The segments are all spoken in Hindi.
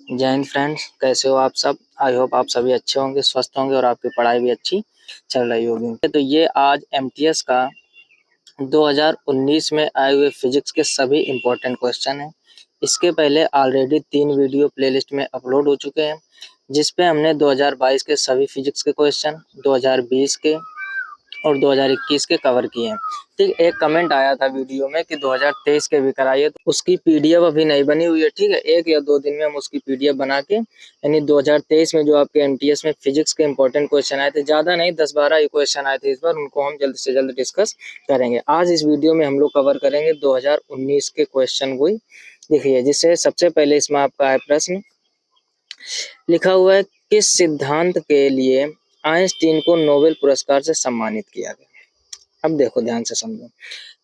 जय हिंद फ्रेंड्स, कैसे हो आप सब। आई होप आप सभी अच्छे होंगे, स्वस्थ होंगे और आपकी पढ़ाई भी अच्छी चल रही होगी। तो ये आज एमटीएस का 2019 में आए हुए फिजिक्स के सभी इंपॉर्टेंट क्वेश्चन हैं। इसके पहले ऑलरेडी 3 वीडियो प्लेलिस्ट में अपलोड हो चुके हैं, जिस पे हमने 2022 के सभी फिजिक्स के क्वेश्चन, 2020 के और 2021 के कवर किए हैं। ठीक, एक कमेंट आया था वीडियो में कि 2023 के भी कराइए, तो उसकी पीडीएफ अभी नहीं बनी हुई है। ठीक है, 1 या 2 दिन में हम उसकी पीडीएफ बना के, यानी 2023 में जो आपके एमटीएस में फिजिक्स के इंपॉर्टेंट क्वेश्चन आए थे, ज्यादा नहीं 10-12 ही क्वेश्चन आए थे इस बार, उनको हम जल्द से जल्द डिस्कस करेंगे। आज इस वीडियो में हम लोग कवर करेंगे 2019 के क्वेश्चन को ही। देखिए, जिससे सबसे पहले इसमें आपका है प्रश्न लिखा हुआ है, किस सिद्धांत के लिए आइंस्टीन को नोबेल पुरस्कार से सम्मानित किया गया। अब देखो, ध्यान से समझो।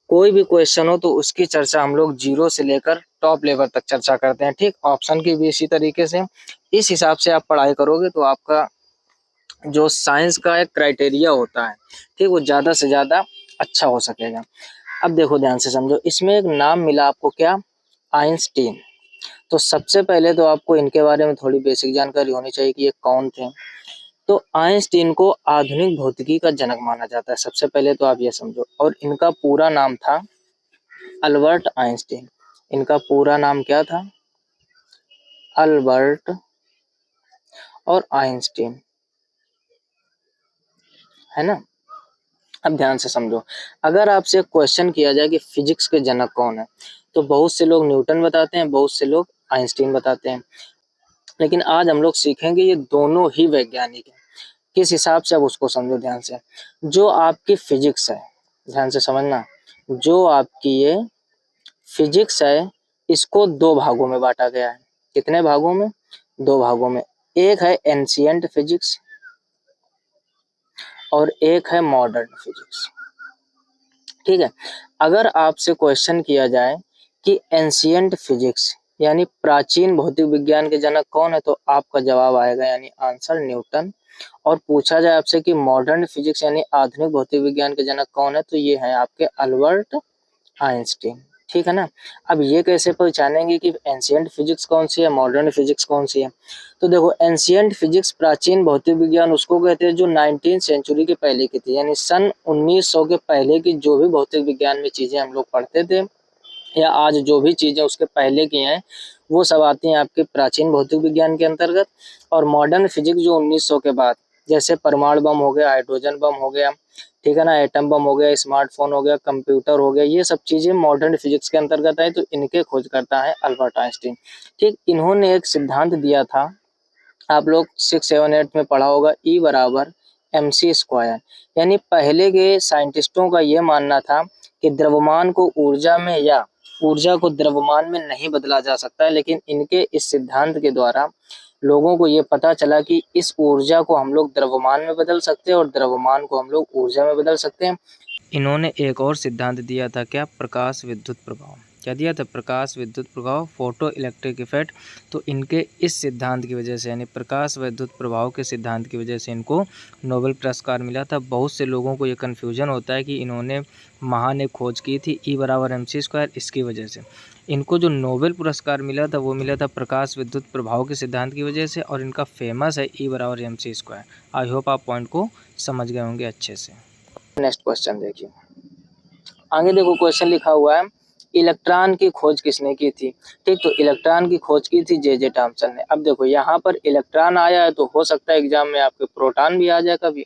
कोई भी क्वेश्चन हो तो उसकी चर्चा हम लोग जीरो से लेकर टॉप लेवल तक चर्चा करते हैं। ठीक, ऑप्शन की भी इसी तरीके से। इस हिसाब से आप पढ़ाई करोगे तो आपका जो साइंस का एक क्राइटेरिया होता है, ठीक, वो ज्यादा से ज्यादा अच्छा हो सकेगा। अब देखो, ध्यान से समझो। इसमें एक नाम मिला आपको, क्या? आइंस्टीन। तो सबसे पहले तो आपको इनके बारे में थोड़ी बेसिक जानकारी होनी चाहिए कि ये कौन थे। तो आइंस्टीन को आधुनिक भौतिकी का जनक माना जाता है, सबसे पहले तो आप ये समझो। और इनका पूरा नाम था अल्बर्ट आइंस्टीन। इनका पूरा नाम क्या था? अल्बर्ट और आइंस्टीन, है ना। अब ध्यान से समझो। अगर आपसे क्वेश्चन किया जाए कि फिजिक्स के जनक कौन है, तो बहुत से लोग न्यूटन बताते हैं, बहुत से लोग आइंस्टीन बताते हैं। लेकिन आज हम लोग सीखेंगे ये दोनों ही वैज्ञानिक हैं। किस हिसाब से, अब उसको समझो ध्यान से। जो आपकी फिजिक्स है, ध्यान से समझना, जो आपकी ये फिजिक्स है, इसको 2 भागों में बांटा गया है। कितने भागों में? 2 भागों में। एक है एंशिएंट फिजिक्स और एक है मॉडर्न फिजिक्स। ठीक है, अगर आपसे क्वेश्चन किया जाए कि एंशिएंट फिजिक्स यानी प्राचीन भौतिक विज्ञान के जनक कौन है, तो आपका जवाब आएगा यानी आंसर न्यूटन। और पूछा जाए आपसे कि मॉडर्न फिजिक्स यानी आधुनिक भौतिक विज्ञान के जनक कौन है, तो ये है आपके अल्बर्ट आइंस्टीन। ठीक है ना। अब ये कैसे पहचानेंगे कि एंशिएंट फिजिक्स कौन सी है, मॉडर्न फिजिक्स कौन सी है? तो देखो, एंशिएंट फिजिक्स प्राचीन भौतिक विज्ञान उसको कहते हैं जो 19वीं सेंचुरी के पहले की थी, यानी सन 1900 के पहले की जो भी भौतिक विज्ञान में चीजें हम लोग पढ़ते थे, या आज जो भी चीजें उसके पहले की हैं, वो सब आती हैं आपके प्राचीन भौतिक विज्ञान के अंतर्गत। और मॉडर्न फिजिक्स जो 1900 के बाद, जैसे परमाणु बम हो गया, हाइड्रोजन बम हो गया, ठीक है ना, एटम बम हो गया, स्मार्टफोन हो गया, कंप्यूटर हो गया, ये सब चीजें मॉडर्न फिजिक्स के अंतर्गत है। तो इनके खोज करता है अल्बर्ट आइंस्टीन। ठीक, इन्होंने एक सिद्धांत दिया था, आप लोग 6, 7, 8 में पढ़ा होगा, E बराबर mc²। यानी पहले के साइंटिस्टों का यह मानना था कि द्रव्यमान को ऊर्जा में या ऊर्जा को द्रव्यमान में नहीं बदला जा सकता है, लेकिन इनके इस सिद्धांत के द्वारा लोगों को ये पता चला कि इस ऊर्जा को हम लोग द्रव्यमान में बदल सकते हैं और द्रव्यमान को हम लोग ऊर्जा में बदल सकते हैं। इन्होंने एक और सिद्धांत दिया था, क्या? प्रकाश विद्युत प्रभाव। क्या दिया था? प्रकाश विद्युत प्रभाव, फोटो इलेक्ट्रिक इफेक्ट। तो इनके इस सिद्धांत की वजह से, यानी प्रकाश विद्युत प्रभाव के सिद्धांत की वजह से इनको नोबेल पुरस्कार मिला था। बहुत से लोगों को ये कन्फ्यूजन होता है कि इन्होंने महान एक खोज की थी E बराबर mc², इसकी वजह से इनको जो नोबेल पुरस्कार मिला था वो मिला था प्रकाश विद्युत प्रभाव के सिद्धांत की वजह से, और इनका फेमस है E बराबर mc²। आई होप आप पॉइंट को समझ गए होंगे अच्छे से। नेक्स्ट क्वेश्चन देखिए, आगे देखो क्वेश्चन लिखा हुआ है, इलेक्ट्रॉन की खोज किसने की थी? ठीक, तो इलेक्ट्रॉन की खोज की थी जे थॉमसन ने। अब देखो, यहाँ पर इलेक्ट्रॉन आया है, तो हो सकता है एग्जाम में आपके प्रोटॉन भी आ जाए, कभी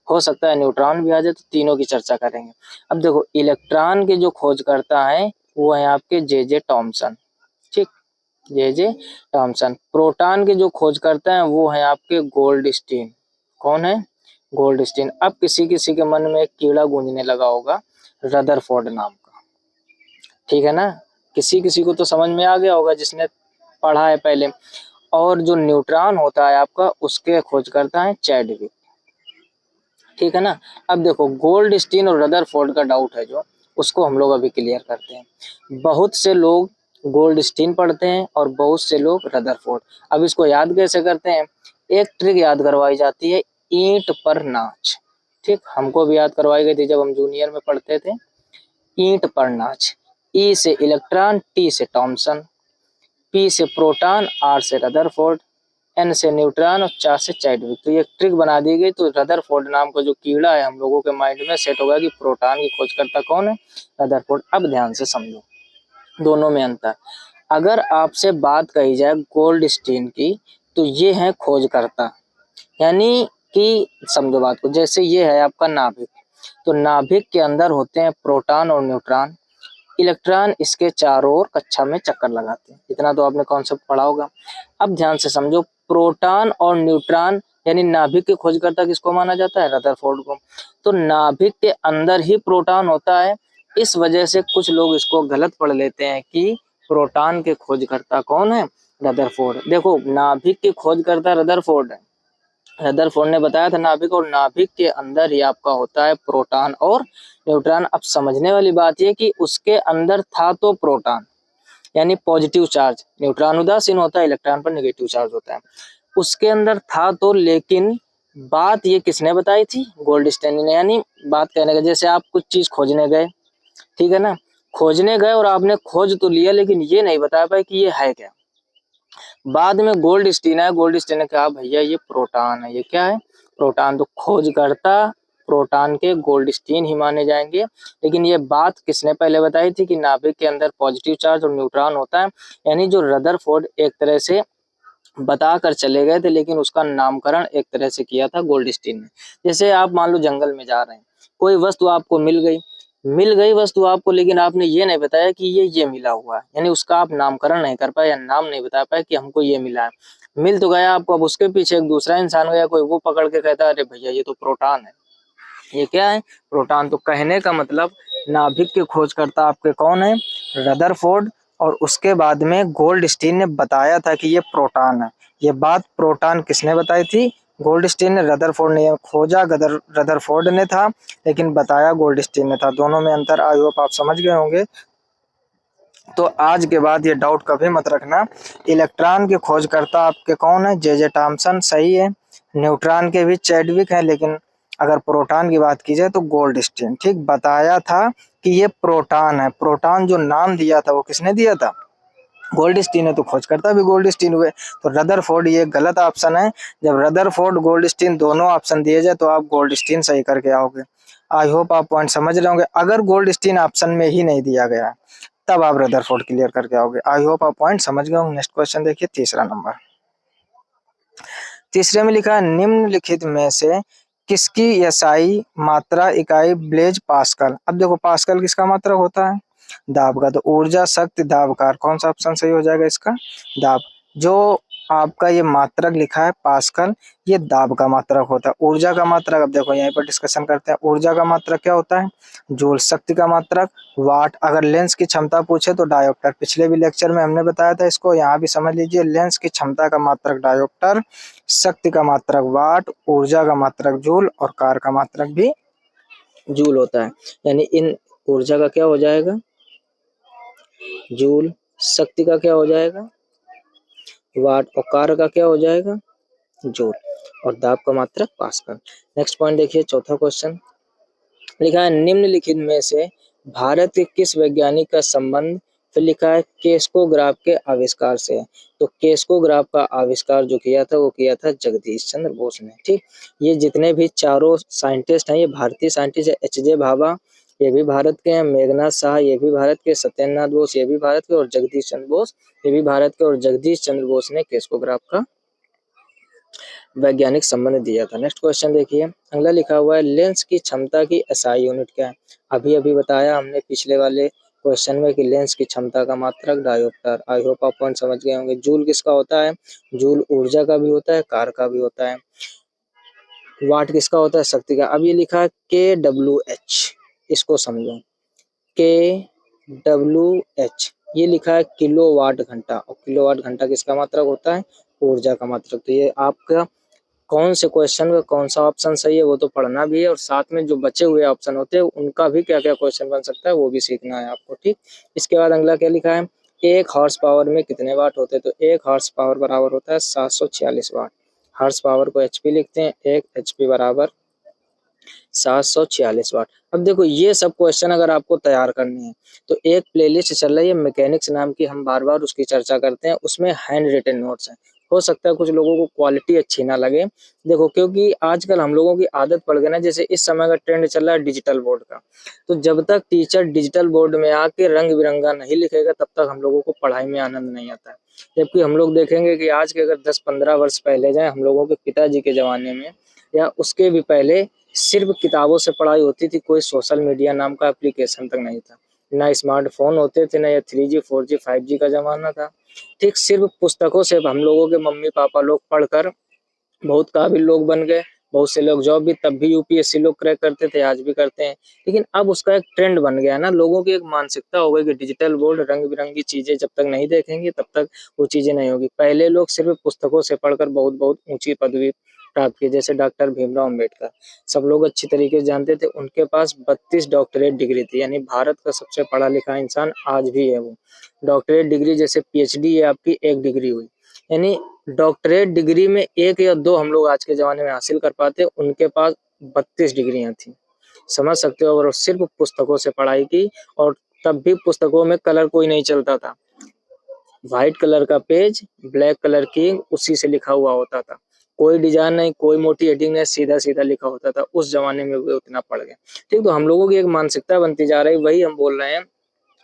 हो सकता है न्यूट्रॉन भी आ जाए, तो तीनों की चर्चा करेंगे। अब देखो, इलेक्ट्रॉन के जो खोज करता है वो है आपके जे थॉमसन। ठीक, जे थॉमसन। प्रोटॉन के जो खोज करते हैं वो है आपके गोल्डस्टीन। कौन है? गोल्डस्टीन। अब किसी किसी के मन में एक कीड़ा गूंजने लगा होगा, रदरफोर्ड नाम का। ठीक है ना, किसी किसी को तो समझ में आ गया होगा जिसने पढ़ा है पहले। और जो न्यूट्रॉन होता है आपका, उसके खोज करता है चैडविक। ठीक है ना। अब देखो, गोल्डस्टीन और रदरफोर्ड का डाउट है जो, उसको हम लोग अभी क्लियर करते हैं। बहुत से लोग गोल्डस्टीन पढ़ते हैं और बहुत से लोग रदरफोर्ड। अब इसको याद कैसे करते हैं? एक ट्रिक याद करवाई जाती है, ईंट पर नाच। ठीक, हमको भी याद करवाई गई थी जब हम जूनियर में पढ़ते थे। ईंट पर नाच। ई से इलेक्ट्रॉन, टी से थॉमसन। P से प्रोटॉन, R से रदरफोर्ड, N से न्यूट्रॉन और 4 से चैडविक। तो ये ट्रिक बना दी गई। तो रदरफोर्ड नाम का जो कीड़ा है हम लोगों के माइंड में सेट होगा कि प्रोटॉन की खोज करता कौन है, रदरफोर्ड। अब ध्यान से समझो दोनों में अंतर। अगर आपसे बात कही जाए गोल्डस्टीन की, तो ये है खोजकर्ता, यानी कि समझो बात को, जैसे ये है आपका नाभिक, तो नाभिक के अंदर होते हैं प्रोटॉन और न्यूट्रॉन, इलेक्ट्रॉन इसके चारों ओर कक्षा में चक्कर लगाते हैं। इतना तो आपने कॉन्सेप्ट पढ़ा होगा। अब ध्यान से समझो, प्रोटॉन और न्यूट्रॉन यानी नाभिक के खोजकर्ता किसको माना जाता है, रदरफोर्ड को। तो नाभिक के अंदर ही प्रोटॉन होता है, इस वजह से कुछ लोग इसको गलत पढ़ लेते हैं कि प्रोटॉन के खोजकर्ता कौन है, रदरफोर्ड। देखो नाभिक के खोजकर्ता रदरफोर्ड है, रदरफोर्ड ने बताया था नाभिक, और नाभिक के अंदर ही आपका होता है प्रोटॉन और न्यूट्रॉन। अब समझने वाली बात यह कि उसके अंदर था तो प्रोटॉन यानी पॉजिटिव चार्ज, न्यूट्रॉन उदासीन होता है, इलेक्ट्रॉन पर नेगेटिव चार्ज होता है, उसके अंदर था तो, लेकिन बात ये किसने बताई थी, गोल्डस्टीन ने। यानी बात कहने का, जैसे आप कुछ चीज खोजने गए, ठीक है ना, खोजने गए और आपने खोज तो लिया, लेकिन ये नहीं बता पाए कि ये है क्या। बाद में गोल्डस्टीन है, गोल्डस्टीन ने कहा भैया ये प्रोटॉन है, ये क्या है, प्रोटॉन। तो खोजकर्ता प्रोटॉन के गोल्डस्टीन ही माने जाएंगे। लेकिन ये बात किसने पहले बताई थी कि नाभिक के अंदर पॉजिटिव चार्ज और न्यूट्रॉन होता है, यानी जो रदरफोर्ड एक तरह से बता कर चले गए थे, लेकिन उसका नामकरण एक तरह से किया था गोल्डस्टीन ने। जैसे आप मान लो जंगल में जा रहे हैं, कोई वस्तु आपको मिल गई वस्तु आपको, लेकिन आपने ये नहीं बताया कि ये मिला हुआ है, यानी उसका आप नामकरण नहीं कर पाए या नाम नहीं बता पाए कि हमको ये मिला है। मिल तो गया आपको, अब उसके पीछे एक दूसरा इंसान गया कोई, वो पकड़ के कहता है अरे भैया ये तो प्रोटॉन है, ये क्या है, प्रोटॉन। तो कहने का मतलब नाभिक के खोजकर्ता आपके कौन है, रदरफोर्ड, और उसके बाद में गोल्डस्टीन ने बताया था कि ये प्रोटॉन है। ये बात प्रोटॉन किसने बताई थी, गोल्डस्टीन ने, रदरफोर्ड ने। खोजा रदरफोर्ड ने था, लेकिन बताया गोल्डस्टीन ने था। दोनों में अंतर आई होप आप समझ गए होंगे। तो आज के बाद ये डाउट कभी मत रखना। इलेक्ट्रॉन के खोजकर्ता आपके कौन है, जे थॉमसन, सही है। न्यूट्रॉन के भी चैडविक है, लेकिन अगर प्रोटॉन की बात की जाए तो गोल्डस्टीन। ठीक बताया था कि ये प्रोटॉन है। प्रोटॉन जो नाम दिया था वो किसने दिया था, गोल्डस्टीन है, तो खोजकर्ता भी गोल्डस्टीन हुए। तो रदरफोर्ड ये गलत ऑप्शन है। जब रदरफोर्ड गोल्डस्टीन दोनों ऑप्शन दिए जाए तो आप गोल्डस्टीन सही करके आओगे। आई होप आप पॉइंट समझ रहे होंगे। अगर गोल्डस्टीन ऑप्शन में ही नहीं दिया गया तब आप रदरफोर्ड क्लियर करके आओगे। आई होप आप पॉइंट समझ गए होंगे। नेक्स्ट क्वेश्चन देखिए, तीसरा नंबर। तीसरे में लिखा है निम्नलिखित में से किसकी एसआई मात्रा इकाई ब्लेज पास्कल। अब देखो पास्कल किसका मात्रक होता है, दाब का। तो ऊर्जा शक्ति दाब का, कौन सा ऑप्शन सही हो जाएगा इसका, दाब। जो आपका ये मात्रक लिखा है पास्कल, ये दाब का मात्रक होता है। ऊर्जा का मात्रक, अब देखो यहीं पर डिस्कशन करते हैं। ऊर्जा का मात्रक क्या होता है, जूल। शक्ति का मात्रक वाट। अगर लेंस की क्षमता पूछे तो डायोप्टर। पिछले भी लेक्चर में हमने बताया था इसको, यहाँ भी समझ लीजिए। लेंस की क्षमता का मात्रक डायोप्टर, शक्ति का मात्रक वाट, ऊर्जा का मात्रक जूल, और कार का मात्रक भी जूल होता है। यानी इन ऊर्जा का क्या हो जाएगा, जूल। शक्ति का क्या हो जाएगा, वाट। और कार का क्या हो जाएगा, जूल। और दाब का मात्रक पास्कल। नेक्स्ट पॉइंट देखिए, चौथा क्वेश्चन लिखा है निम्नलिखित में से भारत के किस वैज्ञानिक का संबंध, फिर लिखा है केस्कोग्राफ के आविष्कार से। तो केस्कोग्राफ का आविष्कार जो किया था वो किया था जगदीश चंद्र बोस ने। ठीक, ये जितने भी चारों साइंटिस्ट हैं ये भारतीय साइंटिस्ट है। एच.जे. भाभा ये भी भारत के हैं, मेघनाथ शाह ये भी भारत के, सत्येंद्रनाथ बोस ये भी भारत के, और जगदीश चंद्र बोस ये भी भारत के। और जगदीश चंद्र बोस ने केस्कोग्राफ का वैज्ञानिक संबंध दिया था। नेक्स्ट क्वेश्चन देखिए, अगला लिखा हुआ है लेंस की क्षमता की एसआई यूनिट क्या है। अभी बताया हमने पिछले वाले क्वेश्चन में कि लेंस की क्षमता का मात्रक डायोप्टर। आई होप आप पॉइंट समझ गए होंगे। जूल किसका होता है, जूल ऊर्जा का भी होता है, कार का भी होता है। वाट किसका होता है, शक्ति का। अब ये लिखा है KWH, इसको समझो, KWH ये लिखा है किलोवाट घंटा, और किलोवाट घंटा किसका मात्रक होता है, ऊर्जा का मात्रक। तो ये आपका कौन से क्वेश्चन का कौन सा ऑप्शन सही है वो तो पढ़ना भी है, और साथ में जो बचे हुए ऑप्शन होते हैं उनका भी क्या क्या क्वेश्चन बन सकता है वो भी सीखना है आपको। ठीक, इसके बाद अगला क्या लिखा है, एक हॉर्स पावर में कितने वाट होते हैं। तो एक हॉर्स पावर बराबर होता है 746 वाट। हॉर्स पावर को HP लिखते हैं, एक HP बराबर 746 वाट। अब देखो ये सब क्वेश्चन अगर आपको तैयार करने हैं तो एक प्लेलिस्ट चल रही है मैकेनिक्स नाम की, हम बार बार उसकी चर्चा करते हैं, उसमें हैंड रिटन नोट्स हैं। हो सकता है कुछ लोगों को क्वालिटी अच्छी ना लगे, देखो क्योंकि आजकल हम लोगों की आदत पड़ गई ना, जैसे इस समय का ट्रेंड चल रहा है डिजिटल बोर्ड का, तो जब तक टीचर डिजिटल बोर्ड में आके रंग बिरंगा नहीं लिखेगा तब तक हम लोगों को पढ़ाई में आनंद नहीं आता है। जबकि हम लोग देखेंगे कि आज के अगर 10-15 वर्ष पहले जाए, हम लोगों के पिताजी के जमाने में या उसके भी पहले सिर्फ किताबों से पढ़ाई होती थी, कोई सोशल मीडिया नाम का एप्लीकेशन तक नहीं था, ना स्मार्टफोन होते थे, ना ये 3G 4G 5G का जमाना था। ठीक सिर्फ पुस्तकों से हम लोगों के मम्मी पापा लोग पढ़कर बहुत काबिल लोग बन गए, बहुत से लोग जॉब भी, तब भी यूपीएससी लोग क्रैक करते थे, आज भी करते हैं। लेकिन अब उसका एक ट्रेंड बन गया ना, लोगों की एक मानसिकता हो गई कि डिजिटल बोर्ड रंग बिरंगी चीजें जब तक नहीं देखेंगे तब तक वो चीजें नहीं होगी। पहले लोग सिर्फ पुस्तकों से पढ़कर बहुत बहुत ऊंची पदवी प्राप्त की, जैसे डॉक्टर भीमराव अम्बेडकर, सब लोग अच्छी तरीके से जानते थे, उनके पास 32 डॉक्टरेट डिग्री थी, यानी भारत का सबसे पढ़ा लिखा इंसान आज भी है वो। डॉक्टरेट डिग्री जैसे पीएचडी है आपकी, एक डिग्री हुई, यानी डॉक्टरेट डिग्री में एक या दो हम लोग आज के जमाने में हासिल कर पाते, उनके पास 32 डिग्रियां थी। समझ सकते हो, और सिर्फ पुस्तकों से पढ़ाई की, और तब भी पुस्तकों में कलर कोई नहीं चलता था, व्हाइट कलर का पेज, ब्लैक कलर की उसी से लिखा हुआ होता था, कोई डिजाइन नहीं, कोई मोटी हेडिंग नहीं, सीधा सीधा लिखा होता था। उस जमाने में वो उतना पढ़ गए। ठीक, तो हम लोगों की एक मानसिकता बनती जा रही, वही हम बोल रहे हैं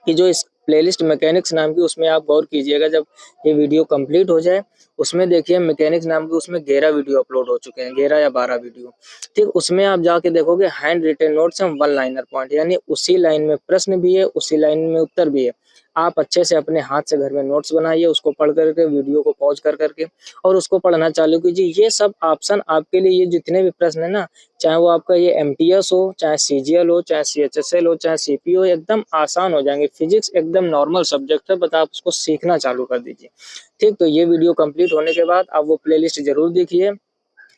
कि जो इस प्लेलिस्ट मैकेनिक्स नाम की, उसमें आप गौर कीजिएगा, जब ये वीडियो कंप्लीट हो जाए उसमें देखिए मैकेनिक्स नाम की उसमें 11 वीडियो अपलोड हो चुके हैं, 11 या 12 वीडियो। ठीक, उसमें आप जाके देखोगे हैंड रिटन नोट्स हैं, वन लाइनर पॉइंट, यानी उसी लाइन में प्रश्न भी है, उसी लाइन में उत्तर भी है। आप अच्छे से अपने हाथ से घर में नोट्स बनाइए, उसको पढ़ करके, वीडियो को पॉज कर करके और उसको पढ़ना चालू कीजिए। ये सब ऑप्शन आपके लिए, ये जितने भी प्रश्न है ना, चाहे वो आपका ये एमटीएस हो, चाहे सीजीएल हो, चाहे सीएचएसएल हो, चाहे सीपीओ हो, एकदम आसान हो जाएंगे। फिजिक्स एकदम नॉर्मल सब्जेक्ट है, बस आप उसको सीखना चालू कर दीजिए। ठीक, तो ये वीडियो कंप्लीट होने के बाद आप वो प्लेलिस्ट जरूर देखिए।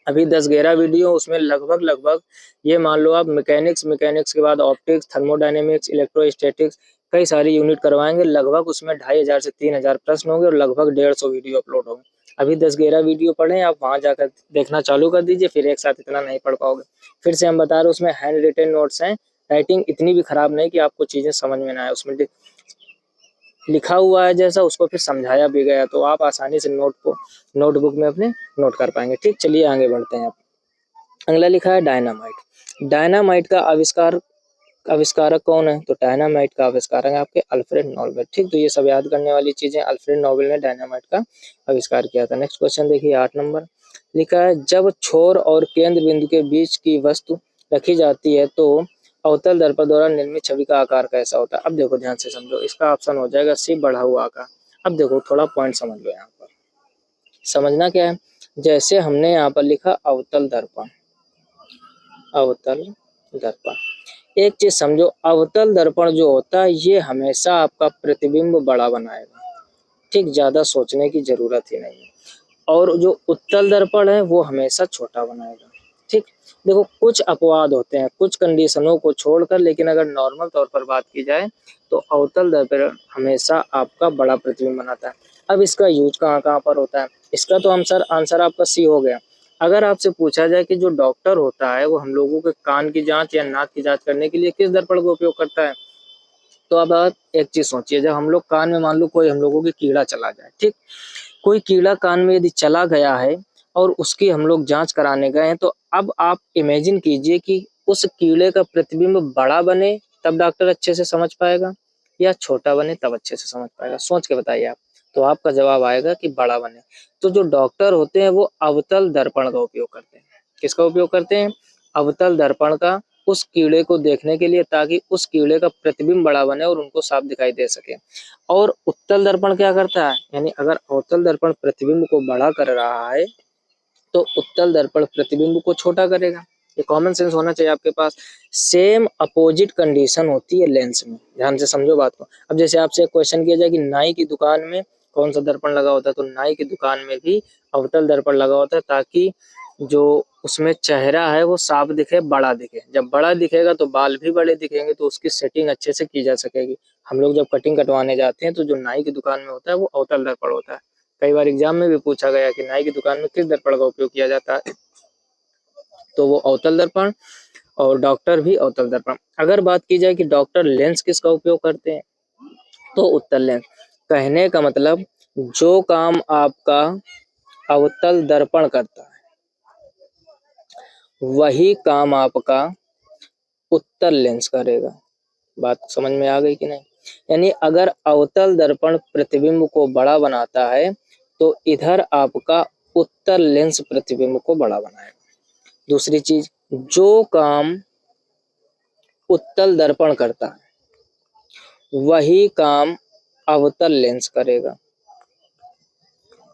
अभी 10-11 वीडियो, उसमें लगभग लगभग ये मान लो आप मैकेनिक्स के बाद ऑप्टिक्स, थर्मोडायनेमिक्स, इलेक्ट्रोस्टैटिक्स, कई सारी यूनिट करवाएंगे। लगभग उसमें 2500 से 3000 प्रश्न होंगे और लगभग 150 वीडियो अपलोड होंगे। अभी 10-11 वीडियो पढ़े, आप वहां जाकर देखना चालू कर दीजिए, फिर एक साथ इतना नहीं पढ़ पाओगे। फिर से हम बता रहे, उसमें हैंड रिटेन नोट्स हैं, राइटिंग इतनी भी खराब नहीं कि आपको चीजें समझ में ना आए, उसमें लिखा हुआ है जैसा उसको फिर समझाया भी गया, तो आप आसानी से नोटबुक में अपने नोट कर पाएंगे। ठीक, चलिए आगे बढ़ते हैं। अगला लिखा है डायनामाइट। डायनामाइट का आविष्कारक कौन है? तो डायनामाइट का आविष्कारक है आपके अल्फ्रेड नोबेल। ठीक, तो ये सब याद करने वाली चीजें, अल्फ्रेड नोबेल ने डायनामाइट का आविष्कार किया था। नेक्स्ट क्वेश्चन देखिए 8 नंबर, लिखा है जब छोर और केंद्र बिंदु के बीच की वस्तु रखी जाती है तो अवतल दर्पण द्वारा निर्मित छवि का आकार कैसा होता है? अब देखो ध्यान से समझो, इसका ऑप्शन हो जाएगा सी, बढ़ा हुआ आकार। अब देखो थोड़ा पॉइंट समझ लो, यहाँ पर समझना क्या है, जैसे हमने यहाँ पर लिखा अवतल दर्पण, अवतल दर्पण, एक चीज समझो, अवतल दर्पण जो होता है ये हमेशा आपका प्रतिबिंब बड़ा बनाएगा। ठीक, ज्यादा सोचने की जरूरत ही नहीं है। और जो उत्तल दर्पण है वो हमेशा छोटा बनाएगा। ठीक, देखो कुछ अपवाद होते हैं कुछ कंडीशनों को छोड़कर, लेकिन अगर नॉर्मल तौर पर बात की जाए तो अवतल दर्पण हमेशा आपका बड़ा प्रतिबिंब बनाता है। अब इसका यूज कहाँ कहाँ पर होता है? इसका तो आंसर आपका सी हो गया। अगर आपसे पूछा जाए कि जो डॉक्टर होता है वो हम लोगों के कान की जांच या नाक की जांच करने के लिए किस दर्पण का उपयोग करता है, तो अब आप एक चीज सोचिए, जब हम लोग कान में मान लो कोई हम लोगों की कीड़ा चला जाए, ठीक, कोई कीड़ा कान में यदि चला गया है और उसकी हम लोग जांच कराने गए हैं, तो अब आप इमेजिन कीजिए कि उस कीड़े का प्रतिबिंब बड़ा बने तब डॉक्टर अच्छे से समझ पाएगा, या छोटा बने तब अच्छे से समझ पाएगा? सोच के बताइए आप। तो आपका जवाब आएगा कि बड़ा बने। तो जो डॉक्टर होते हैं वो अवतल दर्पण का उपयोग करते हैं। किसका उपयोग करते हैं? अवतल दर्पण का, उस कीड़े को देखने के लिए, ताकि उस कीड़े का प्रतिबिंब बड़ा बने और उनको साफ दिखाई दे सके। और उत्तल दर्पण क्या करता है, यानी अगर अवतल दर्पण प्रतिबिंब को बड़ा कर रहा है तो उत्तल दर्पण प्रतिबिंब को छोटा करेगा। ये कॉमन सेंस होना चाहिए आपके पास। सेम अपोजिट कंडीशन होती है लेंस में, ध्यान से समझो बात को। अब जैसे आपसे एक क्वेश्चन किया जाए कि नाई की दुकान में कौन सा दर्पण लगा होता है, तो नाई की दुकान में भी अवतल दर्पण लगा होता है, ताकि जो उसमें चेहरा है वो साफ दिखे, बड़ा दिखे। जब बड़ा दिखेगा तो बाल भी बड़े दिखेंगे, तो उसकी सेटिंग अच्छे से की जा सकेगी। हम लोग जब कटिंग कटवाने जाते हैं तो जो नाई की दुकान में होता है वो अवतल दर्पण होता है। कई बार एग्जाम में भी पूछा गया कि नाई की दुकान में किस दर्पण का उपयोग किया जाता है, तो वो अवतल दर्पण। और डॉक्टर भी अवतल दर्पण। अगर बात की जाए कि डॉक्टर लेंस किसका उपयोग करते हैं, तो उत्तल लेंस। कहने का मतलब जो काम आपका अवतल दर्पण करता है वही काम आपका उत्तल लेंस करेगा। बात समझ में आ गई कि नहीं? यानी अगर अवतल दर्पण प्रतिबिंब को बड़ा बनाता है तो इधर आपका उत्तल लेंस प्रतिबिंब को बड़ा बनाएगा। दूसरी चीज, जो काम उत्तल दर्पण करता है वही काम अवतल लेंस करेगा।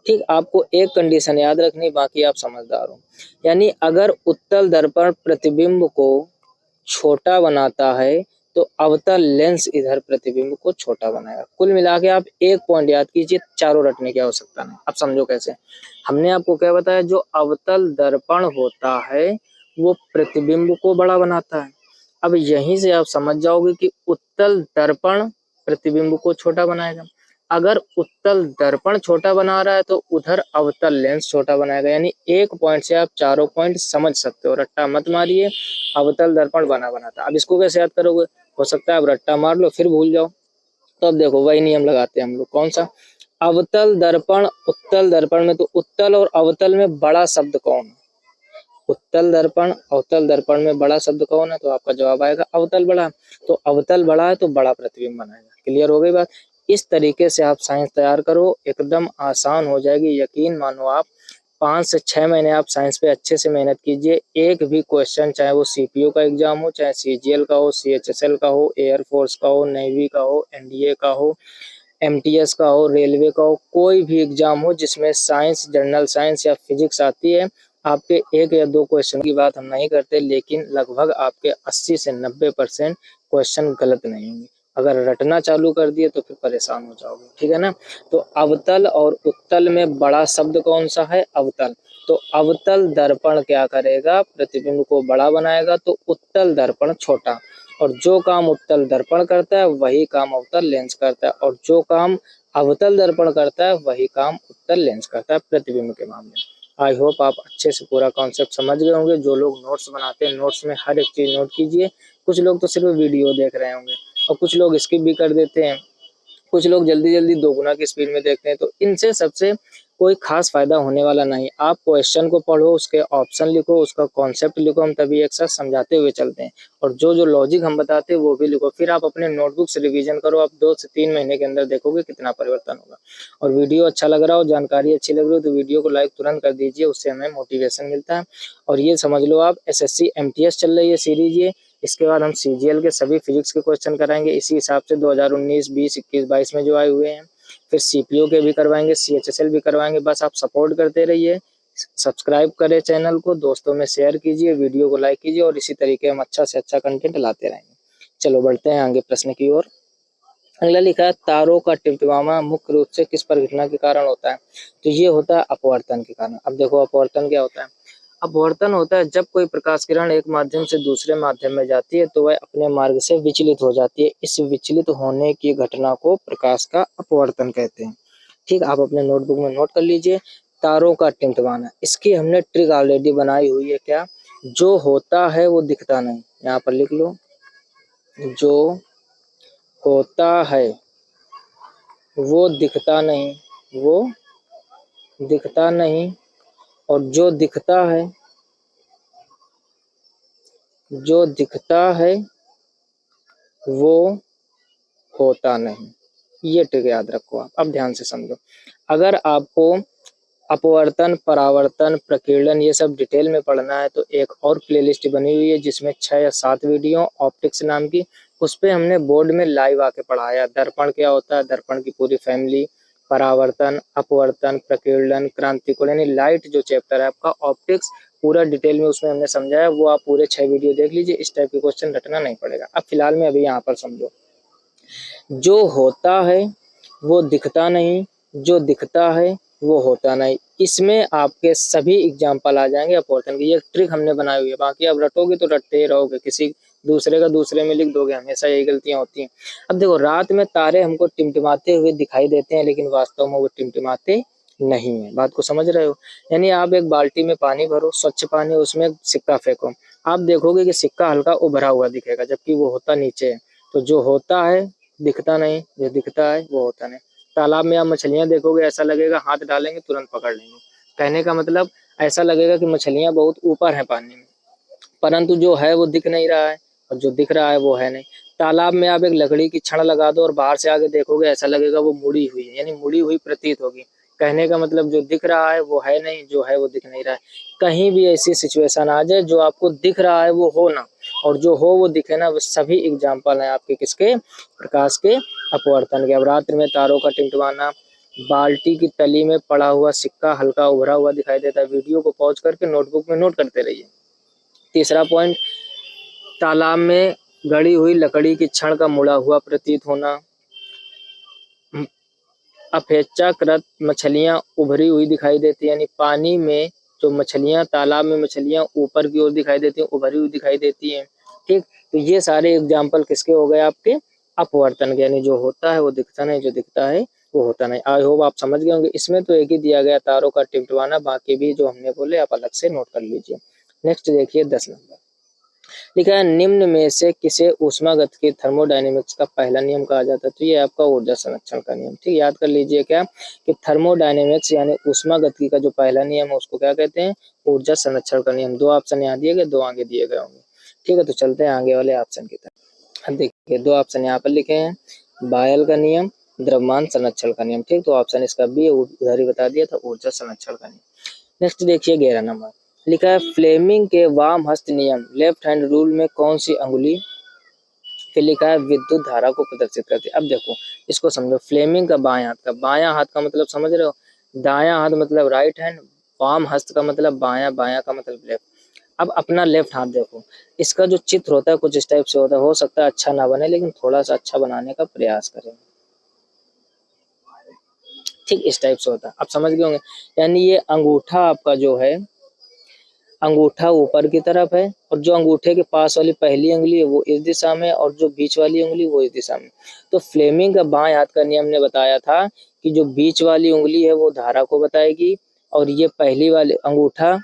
ठीक, आपको एक कंडीशन याद रखनी, बाकी आप समझदार हो। यानी अगर उत्तल दर्पण प्रतिबिंब को छोटा बनाता है तो अवतल लेंस इधर प्रतिबिंब को छोटा बनाएगा। कुल मिला के आप एक पॉइंट याद कीजिए, चारों रटने की आवश्यकता नहीं। अब समझो कैसे। हमने आपको क्या बताया, जो अवतल दर्पण होता है वो प्रतिबिंब को बड़ा बनाता है। अब यहीं से आप समझ जाओगे कि उत्तल दर्पण प्रतिबिंब को छोटा बनाएगा। अगर उत्तल दर्पण छोटा बना रहा है तो उधर अवतल लेंस छोटा बनाएगा। यानी एक पॉइंट से आप चारों पॉइंट समझ सकते हो, रट्टा मत मारिए। अवतल दर्पण बना बनाता। अब इसको कैसे याद करोगे? हो सकता है अब रट्टा मार लो फिर भूल जाओ। तो अब देखो वही नियम लगाते हैं हम लोग। कौन सा? अवतल दर्पण उत्तल दर्पण में, तो उत्तल और अवतल में बड़ा शब्द कौन है? उत्तल दर्पण अवतल दर्पण में बड़ा शब्द कौन है? तो आपका जवाब आएगा अवतल बड़ा। तो अवतल बड़ा है तो बड़ा प्रतिबिंब बनाएगा। क्लियर हो गई बात? इस तरीके से आप साइंस तैयार करो, एकदम आसान हो जाएगी। यकीन मानो आप 5 से 6 महीने आप साइंस पे अच्छे से मेहनत कीजिए। एक भी क्वेश्चन, चाहे वो सीपीओ का एग्जाम हो, चाहे सीजीएल का हो, सीएचएसएल का हो, एयरफोर्स का हो, नेवी का हो, एनडीए का हो, एमटीएस का हो, रेलवे का हो, कोई भी एग्जाम हो जिसमें साइंस, जनरल साइंस या फिजिक्स आती है, आपके एक या दो क्वेश्चन की बात हम नहीं करते, लेकिन लगभग आपके 80 से 90% क्वेश्चन गलत नहीं होंगे। अगर रटना चालू कर दिए तो फिर परेशान हो जाओगे। ठीक है ना? तो अवतल और उत्तल में बड़ा शब्द कौन सा है? अवतल। तो अवतल दर्पण क्या करेगा? प्रतिबिंब को बड़ा बनाएगा, तो उत्तल दर्पण छोटा। और जो काम उत्तल दर्पण करता है वही काम अवतल लेंस करता है, और जो काम अवतल दर्पण करता है वही काम उत्तल लेंस करता है प्रतिबिंब के मामले में। आई होप आप अच्छे से पूरा कॉन्सेप्ट समझ गए होंगे। जो लोग नोट्स बनाते हैं, नोट्स में हर एक चीज नोट कीजिए। कुछ लोग तो सिर्फ वीडियो देख रहे होंगे और कुछ लोग स्किप भी कर देते हैं। कुछ लोग जल्दी जल्दी दोगुना की स्पीड में देखते हैं। तो इनसे सबसे कोई खास फायदा होने वाला नहीं। आप क्वेश्चन को पढ़ो, उसके ऑप्शन लिखो, उसका कॉन्सेप्ट लिखो, हम तभी एक साथ समझाते हुए चलते हैं। और जो जो लॉजिक हम बताते हैं वो भी लिखो। फिर आप अपने नोटबुक से रिवीजन करो। आप 2 से 3 महीने के अंदर देखोगे कितना परिवर्तन होगा। और वीडियो अच्छा लग रहा हो, जानकारी अच्छी लग रही हो, तो वीडियो को लाइक तुरंत कर दीजिए, उससे हमें मोटिवेशन मिलता है। और ये समझ लो आप, एसएससी एमटीएस चल रही है सीरीज ये। इसके बाद हम सीजीएल के सभी फिजिक्स के क्वेश्चन कराएंगे इसी हिसाब से 2019, 20, 21, 22 में जो आए हुए हैं। फिर सीपीओ के भी करवाएंगे, सीएचएसएल भी करवाएंगे। बस आप सपोर्ट करते रहिए, सब्सक्राइब करें चैनल को, दोस्तों में शेयर कीजिए, वीडियो को लाइक कीजिए, और इसी तरीके हम अच्छा से अच्छा कंटेंट लाते रहेंगे। चलो बढ़ते हैं आगे प्रश्न की ओर। अगला लिखा है, तारों का टिमटिमाना मुख्य रूप से किस परिघटना के कारण होता है? तो ये होता है अपवर्तन के कारण। अब देखो अपवर्तन क्या होता है। अपवर्तन होता है जब कोई प्रकाश किरण एक माध्यम से दूसरे माध्यम में जाती है तो वह अपने मार्ग से विचलित हो जाती है। इस विचलित होने की घटना को प्रकाश का अपवर्तन कहते हैं। ठीक, आप अपने नोटबुक में नोट कर लीजिए। तारों का टिमटिमाना, इसकी हमने ट्रिक ऑलरेडी बनाई हुई है। क्या? जो होता है वो दिखता नहीं। यहाँ पर लिख लो, जो होता है वो दिखता नहीं, वो दिखता नहीं, और जो दिखता है, जो दिखता है वो होता नहीं। ये ट्रिक याद रखो आप। अब ध्यान से समझो। अगर आपको अपवर्तन, परावर्तन, प्रकीर्णन ये सब डिटेल में पढ़ना है तो एक और प्लेलिस्ट बनी हुई है जिसमें 6 या 7 वीडियो ऑप्टिक्स नाम की, उस पे हमने बोर्ड में लाइव आके पढ़ाया। दर्पण क्या होता है, दर्पण की पूरी फैमिली, परावर्तन, अपवर्तन, प्रकीर्णन, क्रांतिकोण, यानी लाइट जो चैप्टर है आपका ऑप्टिक्स, पूरा डिटेल में उसमें हमने समझाया। वो आप पूरे 6 वीडियो देख लीजिए। इस टाइप के क्वेश्चन रटना नहीं पड़ेगा। अब फिलहाल में अभी यहाँ पर समझो। जो होता है वो दिखता नहीं, जो दिखता है वो होता नहीं। इसमें आपके सभी एग्जाम्पल आ जाएंगे अपवर्तन की। ये ट्रिक हमने बनाई हुई है। बाकी आप रटोगे तो रटते ही रहोगे, किसी दूसरे का दूसरे में लिख दोगे, हमेशा यही गलतियां होती हैं। अब देखो, रात में तारे हमको टिमटिमाते हुए दिखाई देते हैं, लेकिन वास्तव में वो टिमटिमाते नहीं है। बात को समझ रहे हो? यानी आप एक बाल्टी में पानी भरो, स्वच्छ पानी, उसमें सिक्का फेंको, आप देखोगे कि सिक्का हल्का उभरा हुआ दिखेगा जबकि वो होता नीचे है। तो जो होता है दिखता नहीं, जो दिखता है वो होता नहीं। तालाब में आप मछलियां देखोगे, ऐसा लगेगा हाथ डालेंगे तुरंत पकड़ लेंगे। कहने का मतलब ऐसा लगेगा कि मछलियां बहुत ऊपर है पानी में, परंतु जो है वो दिख नहीं रहा है और जो दिख रहा है वो है नहीं। तालाब में आप एक लकड़ी की छड़ लगा दो और बाहर से आगे देखोगे, ऐसा लगेगा वो मुड़ी हुई है, यानी मुड़ी हुई प्रतीत होगी। कहने का मतलब जो दिख रहा है वो है नहीं, जो है वो दिख नहीं रहा है। कहीं भी ऐसी सिचुएशन आ जाए जो आपको दिख रहा है वो हो ना, और जो हो वो दिखे ना, वो सभी एग्जाम्पल हैं आपके किसके, प्रकाश के अपवर्तन के। अब रात्रि में तारों का टिमटिमाना, बाल्टी की तली में पड़ा हुआ सिक्का हल्का उभरा हुआ दिखाई देता है। वीडियो को पॉज करके नोटबुक में नोट करते रहिए। तीसरा पॉइंट, तालाब में गड़ी हुई लकड़ी की छड़ का मुड़ा हुआ प्रतीत होना। अपेक्षाकृत मछलियां उभरी हुई दिखाई देती है, यानी पानी में जो मछलियां, तालाब में मछलियां ऊपर की ओर दिखाई देती हैं, उभरी हुई दिखाई देती हैं। ठीक, तो ये सारे एग्जाम्पल किसके हो गए आपके, अपवर्तन के, यानी जो होता है वो दिखता नहीं, जो दिखता है वो होता नहीं। आई होप आप समझ गए होंगे। इसमें तो एक ही दिया गया तारों का टिमटिमाना, बाकी भी जो हमने बोले आप अलग से नोट कर लीजिए। नेक्स्ट देखिए 10 नंबर, लिखा है निम्न में से किसे ऊष्मागत की थर्मोडायनेमिक्स का पहला नियम कहा जाता है। तो ये आपका ऊर्जा संरक्षण का नियम। ठीक, याद कर लीजिए क्या कि थर्मोडायनेमिक्स यानी ऊष्मागतिकी का जो पहला नियम है उसको क्या कहते हैं, ऊर्जा संरक्षण का नियम। 2 ऑप्शन यहाँ दिए गए, 2 आगे दिए गए होंगे। ठीक है, तो चलते हैं आगे वाले ऑप्शन की तरफ। देखिए 2 ऑप्शन यहाँ पर लिखे हैं, बायल का नियम, द्रव्यमान संरक्षण का नियम। ठीक, तो ऑप्शन इसका बी उधर ही बता दिया था, ऊर्जा संरक्षण का नियम। नेक्स्ट देखिए 11 नंबर, लिखा है फ्लेमिंग के वाम हस्त नियम, लेफ्ट हैंड रूल में कौन सी अंगुली, फिर लिखा है विद्युत धारा को प्रदर्शित करती है। अब देखो इसको समझो, फ्लेमिंग का बायां हाथ का मतलब समझ रहे हो, दायां हाथ मतलब राइट हैंड, वाम हस्त का मतलब बायां, बायां का मतलब लेफ्ट। अब अपना लेफ्ट हाथ देखो, इसका जो चित्र होता है कुछ इस टाइप से होता है, हो सकता है अच्छा ना बने लेकिन थोड़ा सा अच्छा बनाने का प्रयास करें। ठीक इस टाइप से होता है, आप समझ गए होंगे। यानी ये अंगूठा आपका जो है, अंगूठा ऊपर की तरफ है और जो अंगूठे के पास वाली पहली उंगली है वो इस दिशा में और जो बीच वाली उंगली वो इस दिशा में। तो फ्लेमिंग का बाएं हाथ का नियम ने बताया था कि जो बीच वाली उंगली है वो धारा को बताएगी और ये पहली वाली अंगूठा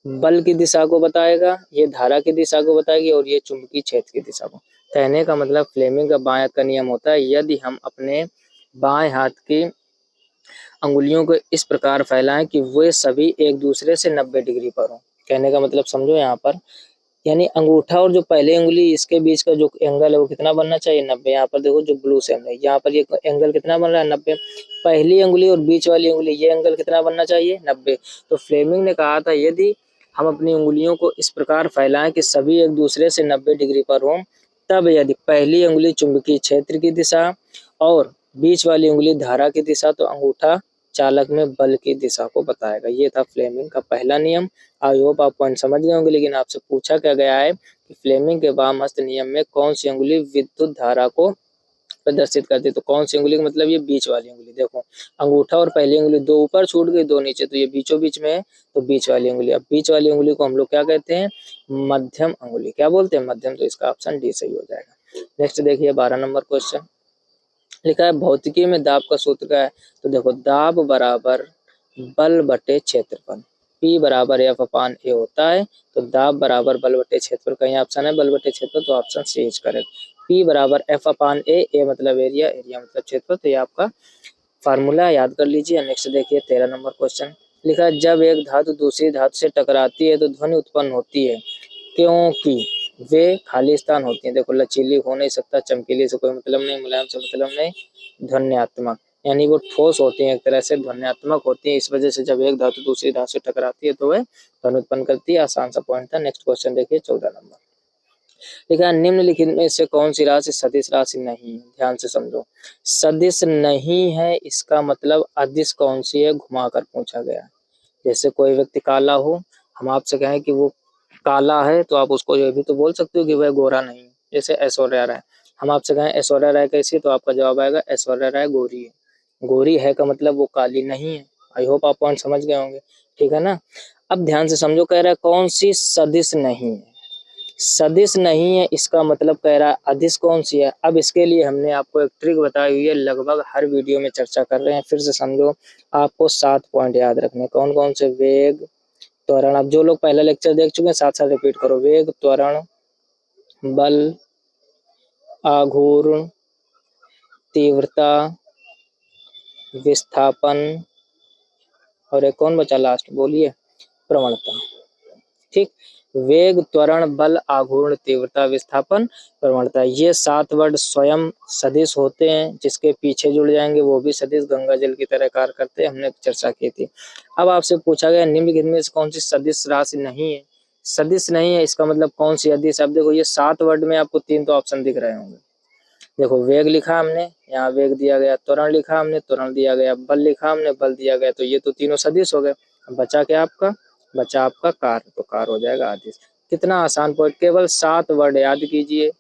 बल की दिशा को बताएगा, ये धारा की दिशा को बताएगी और ये चुंबकीय क्षेत्र की दिशा को। कहने का मतलब फ्लेमिंग का बाएं हाथ का नियम होता है, यदि हम अपने बाएं हाथ की अंगुलियों को इस प्रकार फैलाएं कि वे सभी एक दूसरे से 90 डिग्री पर हो। कहने का मतलब समझो यहाँ पर, यानी अंगूठा और जो पहली उंगली इसके बीच का जो एंगल है वो कितना बनना चाहिए, 90। यहाँ पर देखो जो ब्लू से है, यहाँ पर ये एंगल कितना बन रहा है, 90। पहली उंगली और बीच वाली उंगली ये एंगल कितना बनना चाहिए, 90। तो फ्लेमिंग ने कहा था यदि हम अपनी उंगलियों को इस प्रकार फैलाएं कि सभी एक दूसरे से 90 डिग्री पर हो, तब यदि पहली उंगली चुंबकीय क्षेत्र की दिशा और बीच वाली उंगली धारा की दिशा, तो अंगूठा चालक में बल की दिशा को बताएगा। ये था फ्लेमिंग का पहला नियम। आई होप आप पॉइंट समझ गए होंगे। लेकिन आपसे पूछा क्या गया है कि फ्लेमिंग के वाम हस्त नियम में कौन सी उंगली विद्युत धारा को प्रदर्शित करती है। तो कौन सी उंगली का मतलब ये बीच वाली उंगली। देखो अंगूठा और पहली उंगली 2 ऊपर छूट गई, 2 नीचे, तो ये बीचों बीच में है, तो बीच वाली उंगली। अब बीच वाली उंगली को हम लोग क्या कहते हैं, मध्यम उंगली। क्या बोलते हैं, मध्यम। तो इसका ऑप्शन डी सही हो जाएगा। नेक्स्ट देखिए 12 नंबर क्वेश्चन, लिखा है भौतिकी में दाब का सूत्र क्या है। तो देखो दाब बराबर बल बटे क्षेत्रफल, P बराबर F अपान ए होता है। तो दाब बराबर बल बटे क्षेत्रफल, कहीं ऑप्शन है बल बटे क्षेत्रफल, तो option C is correct. P बराबर F अपान ए मतलब एरिया, एरिया मतलब क्षेत्रफल। तो ये आपका फार्मूला याद कर लीजिए। नेक्स्ट देखिए 13 नंबर क्वेश्चन, लिखा है जब एक धातु दूसरी धातु से टकराती है तो ध्वनि उत्पन्न होती है क्योंकि वे खाली स्थान होती हैं। देखो लचीली हो नहीं सकता, चमकीली से कोई मतलब नहीं, मुलायम से मतलब नहीं, ध्वन्यात्मक, यानी वो ठोस होती हैं, एक तरह से ध्वन्यात्मक होती हैं। इस वजह से जब एक धातु दूसरी धातु से टकराती है तो वह ध्वनि उत्पन्न करती है। आसान सा पॉइंट था। नेक्स्ट क्वेश्चन देखिए 14 नंबर, लिखा है निम्नलिखित में से कौन सी राशि सदिश राशि नहीं है। ध्यान से समझो, सदिश नहीं है इसका मतलब अदिश कौन सी है, घुमा कर पूछा गया है। जैसे कोई व्यक्ति काला हो, हम आपसे कहें कि वो काला है, तो आप उसको ये भी तो बोल सकते हो कि वह गोरा नहीं है। जैसे ऐश्वर्या राय, हम आपसे कहें ऐश्वर्या राय कैसी, तो आपका जवाब आएगा ऐश्वर्या राय गोरी है। गोरी है का मतलब वो काली नहीं है। आई होप आप पॉइंट समझ गए होंगे, ठीक है ना। अब ध्यान से समझो, कह रहा है कौन सी सदिश नहीं है। सदिश नहीं है इसका मतलब कह रहा है अदिश कौन सी है। अब इसके लिए हमने आपको एक ट्रिक बताई हुई है, लगभग हर वीडियो में चर्चा कर रहे हैं। फिर से समझो, आपको 7 पॉइंट याद रखने, कौन कौन से, वेग, त्वरण, अब जो लोग पहला लेक्चर देख चुके हैं साथ साथ रिपीट करो। वेग, त्वरण, बल, आघूर्ण, तीव्रता, विस्थापन, और एक कौन बचा लास्ट, बोलिए, प्रवणता। ठीक, वेग, त्वरण, बल, आघूर्ण, तीव्रता, विस्थापन, प्रवणता, ये 7 वर्ड स्वयं सदिश होते हैं। जिसके पीछे जुड़ जाएंगे वो भी सदिश गंगा जल की तरह कार्य करते हैं, हमने चर्चा की थी। अब आपसे पूछा गया निम्नलिखित में से कौन सी सदिश राशि नहीं है। सदिश नहीं है इसका मतलब कौन सी अदिश। अब देखो ये 7 वर्ड में आपको 3 तो ऑप्शन दिख रहे होंगे। देखो वेग लिखा हमने, यहाँ वेग दिया गया, त्वरण लिखा हमने, त्वरण दिया गया, बल लिखा हमने, बल दिया गया, तो ये तो तीनों सदिश हो गए। बचा क्या आपका, बचा आपका कार, तो कार हो जाएगा आदिश। कितना आसान पॉइंट, केवल 7 वर्ड याद कीजिए,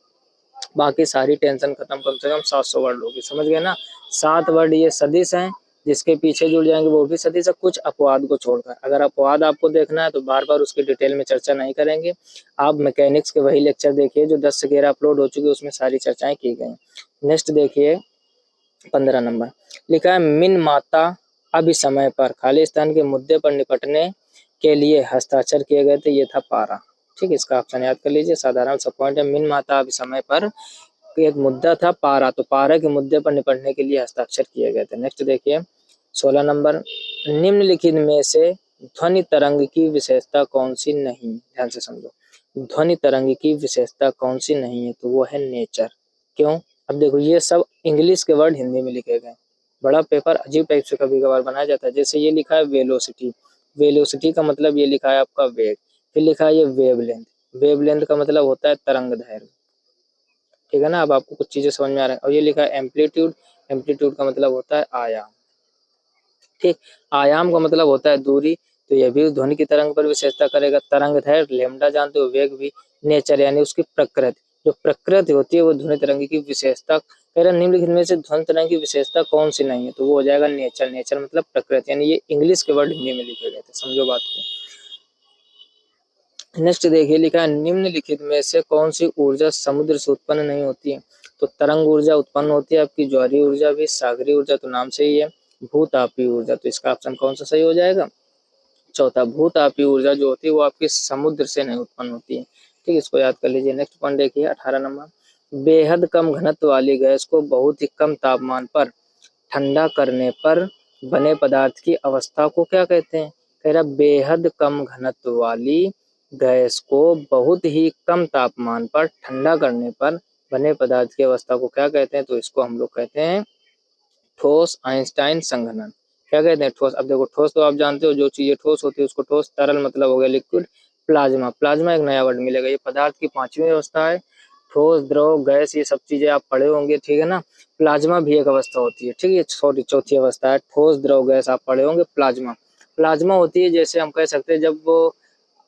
बाकी सारी टेंशन खत्म। कम से कम 700 वर्ड होगी, समझ गए ना। 7 वर्ड ये सदिश हैं, जिसके पीछे जुड़ जाएंगे वो भी सदिश है, कुछ अपवाद को छोड़कर। अगर अपवाद आपको देखना है तो बार बार उसकी डिटेल में चर्चा नहीं करेंगे। आप मैकेनिक्स के वही लेक्चर देखिए जो 10 से 11 अपलोड हो चुके, उसमें सारी चर्चाएं की गई। नेक्स्ट देखिए 15 नंबर लिखा है मिन माता अभी समय पर खाली स्थान के मुद्दे पर निपटने के लिए हस्ताक्षर किए गए थे, ये था पारा। ठीक, इसका ऑप्शन याद कर लीजिए, साधारण सा पॉइंट है। मिन माता अभी समय पर एक मुद्दा था पारा, तो पारा के मुद्दे पर निपटने के लिए हस्ताक्षर किए गए थे। नेक्स्ट देखिए 16 नंबर, निम्नलिखित में से ध्वनि तरंग की विशेषता कौन सी नहीं, ध्यान से समझो। ध्वनि तरंग की विशेषता कौन सी नहीं है, तो वो है नेचर। क्यों, अब देखो ये सब इंग्लिश के वर्ड हिंदी में लिखे गए। बड़ा पेपर अजीब टाइप से कभी कभार बनाया जाता है। जैसे ये लिखा है वेलोसिटी, वेलोसिटी का मतलब ये लिखा है आपका वेग। फिर लिखा है ये वेवलेंथ, वेवलेंथ का मतलब होता है तरंग दैर्घ्य। ठीक है ना, अब आपको कुछ चीजें समझ में आ रहा है। और ये लिखा है एम्पलीट्यूड, एम्पलीट्यूड का मतलब होता है आयाम। ठीक, आयाम का मतलब होता है दूरी, तो यह भी ध्वनि की तरंग पर विशेषता करेगा। तरंग दैर्घ्य लेमडा जानते हो, वेग भी, नेचर यानी उसकी प्रकृति, जो प्रकृति होती है वो ध्वनि तरंग की विशेषता। कह रहा निम्नलिखित में से ध्वनि तरंग की विशेषता कौन सी नहीं है, तो वो हो जाएगा नेचर। नेचर मतलब प्रकृति, यानी ये इंग्लिश के वर्ड हिंदी में लिखे गए थे, समझो बात को। नेक्स्ट देखिए लिखा है निम्नलिखित में से कौन सी ऊर्जा समुद्र से उत्पन्न नहीं होती है, तो तरंग ऊर्जा उत्पन्न होती है आपकी, ज्वारीय ऊर्जा भी, सागरीय ऊर्जा तो नाम से ही है, भूतापीय ऊर्जा, तो इसका ऑप्शन कौन सा सही हो जाएगा, चौथा। भूतापीय ऊर्जा जो होती है वो आपकी समुद्र से नहीं उत्पन्न होती है। ठीक, इसको याद कर लीजिए। नेक्स्ट पॉइंट देखिए 18 नंबर, बेहद कम घनत्व वाली गैस को बहुत ही कम तापमान पर ठंडा करने पर बने पदार्थ की अवस्था को क्या कहते हैं। कह रहा बेहद कम घनत्व वाली गैस को बहुत ही कम तापमान पर ठंडा करने पर बने पदार्थ की अवस्था को क्या कहते हैं, तो इसको हम लोग कहते हैं ठोस आइंस्टाइन संघनन। क्या कहते हैं, ठोस। अब देखो ठोस तो आप जानते हो, जो चीजें ठोस होती है उसको ठोस, तरल मतलब हो गया लिक्विड। प्लाज्मा, प्लाज्मा एक नया वर्ड मिलेगा, ये पदार्थ की 5वीं अवस्था है। ठोस, द्रव, गैस, ये सब चीजें आप पढ़े होंगे, ठीक है ना। प्लाज्मा भी एक अवस्था होती है, ठीक है, सॉरी चौथी अवस्था है। ठोस, द्रव, गैस आप पढ़े होंगे। प्लाज्मा, प्लाज्मा होती है, जैसे हम कह सकते हैं जब वो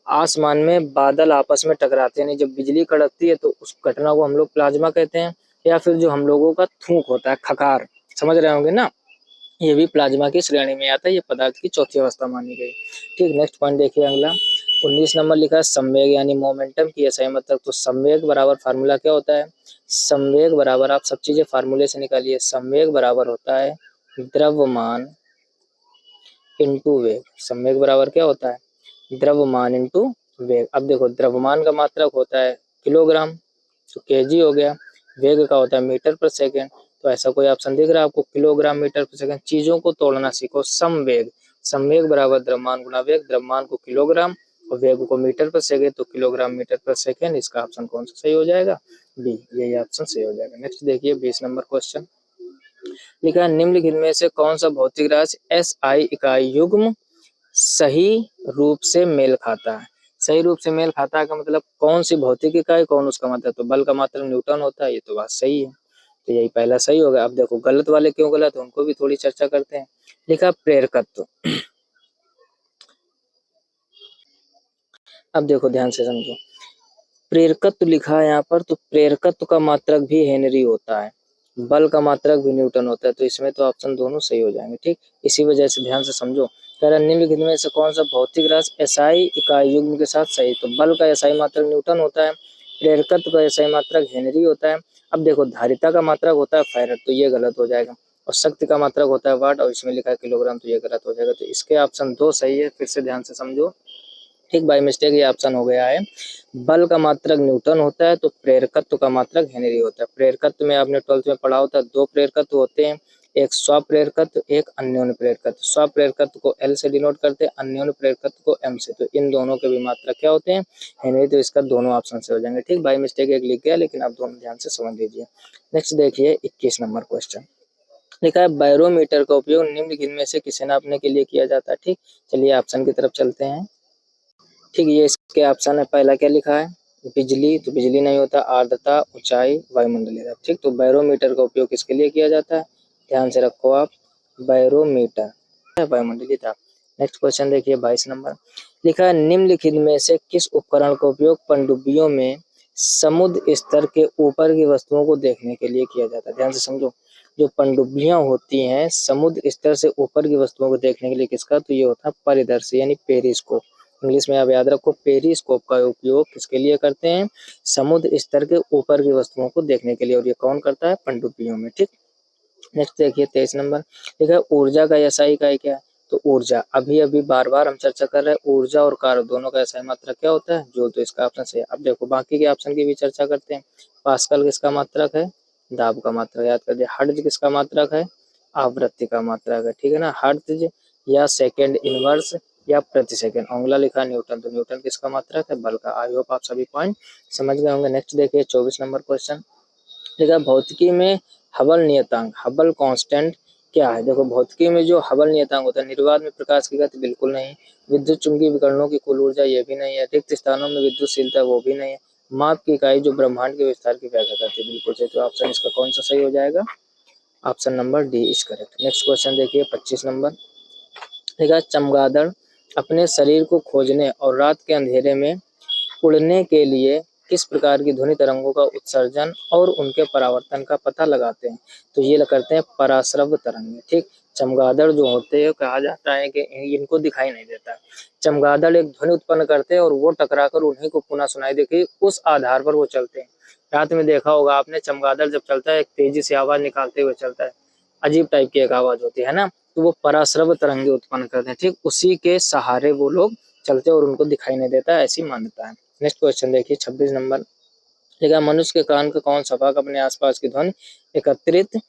आसमान में बादल आपस में टकराते हैं, जब बिजली कड़कती है तो उस घटना को हम लोग प्लाज्मा कहते हैं। या फिर जो हम लोगों का थूक होता है, खकार, समझ रहे होंगे ना, ये भी प्लाज्मा की श्रेणी में आता है, ये पदार्थ की चौथी अवस्था मानी गई। ठीक, नेक्स्ट पॉइंट देखिए अगला 19 नंबर लिखा है संवेग यानी मोमेंटम की ऐसा मतलब, तो संवेग बराबर फार्मूला क्या होता है, संवेग बराबर आप सब चीजें फार्मूले से निकालिए। संवेग बराबर होता है द्रव्यमान इंटू वेग। संवेग बराबर क्या होता है, द्रव्यमान इंटू वेग। अब देखो द्रव्यमान का मात्रक होता है किलोग्राम, तो केजी हो गया। वेग का होता है मीटर पर सेकेंड, तो ऐसा कोई ऑप्शन दिख रहा है आपको, किलोग्राम मीटर पर सेकेंड। चीजों को तोड़ना सीखो। समवेग, संवेग बराबर द्रव्यमान गुणा वेग, द्रव्यमान को किलोग्राम और वेग को मीटर पर सेकेंड, तो किलोग्राम मीटर पर सेकेंड। इसका ऑप्शन कौन सा सही हो जाएगा, बी, यही ऑप्शन सही हो जाएगा। नेक्स्ट देखिए 20 नंबर क्वेश्चन लिखा है निम्नलिखित में से कौन सा भौतिक राशि एसआई इकाई युग्म सही रूप से मेल खाता है। सही रूप से मेल खाता है का मतलब कौन सी भौतिक इकाई, कौन उसका मतलब, तो बल का मात्रक न्यूटन होता है, ये तो बात सही है, तो यही पहला सही होगा। अब देखो गलत वाले क्यों गलत है उनको भी थोड़ी चर्चा करते हैं। लिखा प्रेरकत्व, अब देखो ध्यान से समझो, प्रेरकत्व लिखा है यहाँ पर, तो प्रेरकत्व का मात्रक भी हेनरी होता है, बल का मात्रक भी न्यूटन होता है, तो इसमें तो ऑप्शन दोनों सही हो जाएंगे। ठीक, इसी वजह से ध्यान से समझो। कह रहा निम्नलिखित में से कौन सा भौतिक राशि एसआई इकाई युग्म के साथ सही, तो बल का एसआई मात्रक न्यूटन होता है, प्रेरकत्व का एसआई मात्रक हेनरी होता है। अब देखो धारिता का मात्रक होता है फैरड, तो ये गलत हो जाएगा, और शक्ति का मात्रक होता है वाट, और इसमें लिखा है किलोग्राम, तो ये गलत हो जाएगा। तो इसके ऑप्शन 2 सही है, फिर से ध्यान से समझो। ठीक, बाई मिस्टेक ये ऑप्शन हो गया है। बल का मात्रक न्यूटन होता है तो प्रेरकत्व का मात्रक हेनरी होता है। प्रेरकत्व में आपने 12th में पढ़ा होता है, दो प्रेरकत्व होते हैं, एक स्वप्रेरकत्व, एक अन्योन्य प्रेरकत्व। स्वप्रेरकत्व को एल से डिनोट करते हैं, अन्योन्य प्रेरकत्व को एम से। तो इन दोनों के भी मात्रक क्या होते हैं? हेनरी। तो इसका दोनों ऑप्शन से हो जाएंगे। ठीक, बाई मिस्टेक एक लिख गया, लेकिन आप दोनों ध्यान से समझ लीजिए। नेक्स्ट देखिए 21 नंबर क्वेश्चन लिखा है, बैरोमीटर का उपयोग निम्नलिखित में से किसे नापने के लिए किया जाता है? ठीक, चलिए ऑप्शन की तरफ चलते हैं। ठीक, ये इसके ऑप्शन है। पहला क्या लिखा है? बिजली। तो बिजली नहीं होता। आर्द्रता, ऊंचाई, वायुमंडलीय। ठीक, तो बैरोमीटर का उपयोग किसके लिए किया जाता है? ध्यान से रखो आप, बैरोमीटर वायुमंडलीय था। नेक्स्ट क्वेश्चन देखिए 22 नंबर लिखा है, निम्नलिखित में से किस उपकरण का उपयोग पनडुब्बियों में समुद्र स्तर के ऊपर की वस्तुओं को देखने के लिए किया जाता है? ध्यान से समझो, जो पनडुब्बियां होती हैं समुद्र स्तर से ऊपर की वस्तुओं को देखने के लिए किसका? तो ये होता है परिदर्शी यानी पेरिस्कोप। इंग्लिश में आप याद रखो, पेरिस्कोप का उपयोग किसके लिए करते हैं? समुद्र स्तर के ऊपर की वस्तुओं को देखने के लिए। और ये कौन करता है? पनडुब्बियों में। ठीक, नेक्स्ट देखिए 23 नंबर देखिए, ऊर्जा का एसआई इकाई क्या है? तो ऊर्जा, अभी अभी बार बार हम चर्चा कर रहे हैं, ऊर्जा और कार्य दोनों का एसआई मात्रक क्या होता है? जूल। तो इसका ऑप्शन सही है। अब देखो बाकी के ऑप्शन की भी चर्चा करते हैं। पास्कल किसका मात्रक है? दाब का मात्रक याद कर दिया। हर्ट्ज किसका मात्रक है? आवृत्ति का मात्रक है। ठीक है ना, हर्ट्ज या सेकेंड इनवर्स या प्रति सेकंड। अगला लिखा न्यूटन, तो न्यूटन किसका मात्रक है? बल का। आई होप आप सभी पॉइंट समझ गए होंगे। नेक्स्ट देखिए 24 नंबर क्वेश्चन देखा, भौतिकी में हबल नियतांक, हबल कांस्टेंट क्या है? देखो भौतिकी में जो हबल नियतांक होता है, निर्वात में प्रकाश की गति बिल्कुल नहीं, विद्युत चुंबकीय विकरणों की कुल ऊर्जा ये भी नहीं है, रिक्त स्थानों में विद्युतशीलता वो भी नहीं है, माप की इकाई जो ब्रह्मांड के विस्तार की व्याख्या करती है बिल्कुल सही। तो ऑप्शन इसका कौन सा सही हो जाएगा? Option number D is correct. Next question देखिए 25 नंबर देखा, चमगादड़ अपने शरीर को खोजने और रात के अंधेरे में उड़ने के लिए किस प्रकार की ध्वनि तरंगों का उत्सर्जन और उनके परावर्तन का पता लगाते हैं? तो ये करते हैं पराश्रव तरंगें। ठीक, चमगादड़ जो होते हैं कहा जाता है कि इनको दिखाई नहीं देता। चमगादड़ एक ध्वनि उत्पन्न करते हैं और वो टकराकर उन्हीं को पुनः सुनाई देती है, उस आधार पर वो चलते हैं। रात में देखा होगा आपने, चमगादड़ जब चलता है एक तेजी से आवाज निकालते हुए चलता है, अजीब टाइप की एक आवाज होती है ना, तो वो पराश्रव तरंगे उत्पन्न करते हैं। ठीक, उसी के सहारे वो लोग चलते और उनको दिखाई नहीं देता, ऐसी मान्यता है। नेक्स्ट क्वेश्चन देखिए 26 नंबर देखा, मनुष्य के कान का कौन सा भाग अपने आसपास की ध्वनि एकत्रित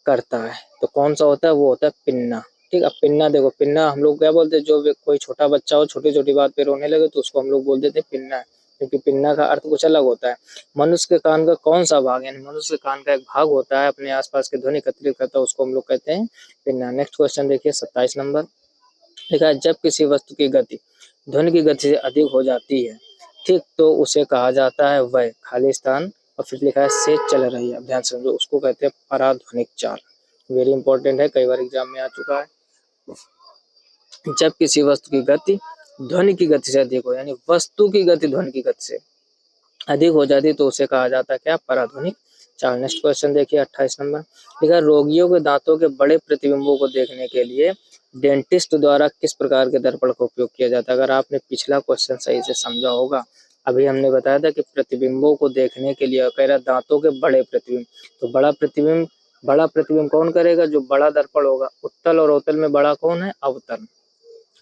करता है? तो कौन सा होता है? वो होता है पिन्ना। ठीक, अब पिन्ना देखो, पिन्ना हम लोग क्या बोलते हैं, जो कोई छोटा बच्चा हो छोटी छोटी बात पे रोने लगे तो उसको हम लोग बोल देते हैं पिन्ना है, क्योंकि पिन्ना का अर्थ कुछ अलग होता है। मनुष्य के कान का कौन सा भाग, यानी मनुष्य के कान का एक भाग होता है अपने आसपास की ध्वनि एकत्रित करता है, उसको हम लोग कहते हैं पिन्ना। नेक्स्ट क्वेश्चन देखिए 27 नंबर लिखा है, जब किसी वस्तु की गति ध्वनि की गति से अधिक हो जाती है, ठीक, तो उसे कहा जाता है वह खाली स्थान। और फिर लिखा है से चल रही है, ध्यान से समझो, उसको कहते हैं पराध्वनिक चाल। वेरी इंपॉर्टेंट है, कई बार एग्जाम में आ चुका है। जब किसी वस्तु की गति ध्वनि की गति से अधिक हो, यानी वस्तु की गति ध्वनि की गति से अधिक हो जाती है, तो उसे कहा जाता है क्या? पराध्वनिक चाल। नेक्स्ट क्वेश्चन देखिए 28 नंबर लिखा, रोगियों के दांतों के बड़े प्रतिबिंबों को देखने के लिए डेंटिस्ट द्वारा किस प्रकार के दर्पण का उपयोग किया जाता है? अगर आपने पिछला क्वेश्चन सही से समझा होगा, अभी हमने बताया था कि प्रतिबिंबों को देखने के लिए कह रहा दांतों के बड़े प्रतिबिंब, तो बड़ा प्रतिबिंब कौन करेगा? जो बड़ा दर्पण होगा। उत्तल और अवतल में बड़ा कौन है? अवतल।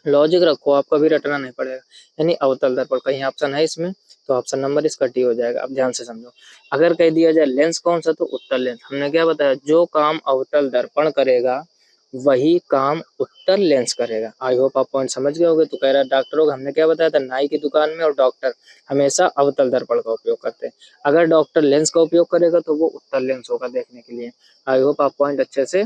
लॉजिक रखो, आपका भी रटना नहीं पड़ेगा, यानी अवतल दर्पण। कहीं ऑप्शन है इसमें, तो ऑप्शन नंबर इसका डी हो जाएगा। अब ध्यान से समझो, अगर कह दिया जाए लेंस कौन सा, तो उत्तल लेंस। हमने क्या बताया, जो काम अवतल दर्पण करेगा वही काम उत्तल लेंस करेगा। आई होप आप पॉइंट समझ गए होंगे। तो कह रहा है डॉक्टरों का, हमने क्या बताया था, नाई की दुकान में और डॉक्टर हमेशा अवतल दर्पण का उपयोग करते हैं। अगर डॉक्टर लेंस का उपयोग करेगा तो वो उत्तल लेंस होगा देखने के लिए। आई होप आप पॉइंट अच्छे से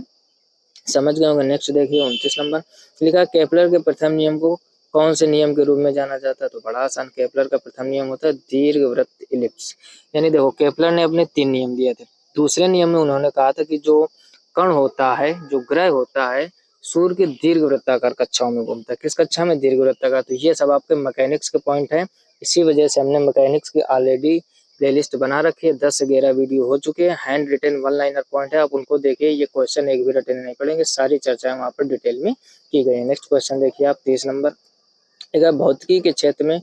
समझ गए होंगे। नेक्स्ट देखिए 29 नंबर लिखा, केपलर के प्रथम नियम को कौन से नियम के रूप में जाना जाता है? तो बड़ा आसान, केपलर का प्रथम नियम होता है दीर्घवृत्त इलिप्स। यानी देखो, केपलर ने अपने 3 नियम दिए थे। दूसरे नियम में उन्होंने कहा था कि जो कण होता है, जो ग्रह होता है, सूर्य के दीर्घवृत्ताकार कक्षाओं में घूमता है। किस कक्षा में? दीर्घवृत्ताकार। तो ये सब आपके मैकेनिक्स के पॉइंट हैं, इसी वजह से हमने मैकेनिक्स की ऑलरेडी प्लेलिस्ट बना रखी है। 10 से 11 वीडियो हो चुके हैं, hand written one liner point है, आप उनको देखिए। ये क्वेश्चन एक भी रटने नहीं पड़ेंगे, सारी चर्चाएं वहां पर डिटेल में की गई है। नेक्स्ट क्वेश्चन देखिए आप 30 नंबर देखा, भौतिकी के क्षेत्र में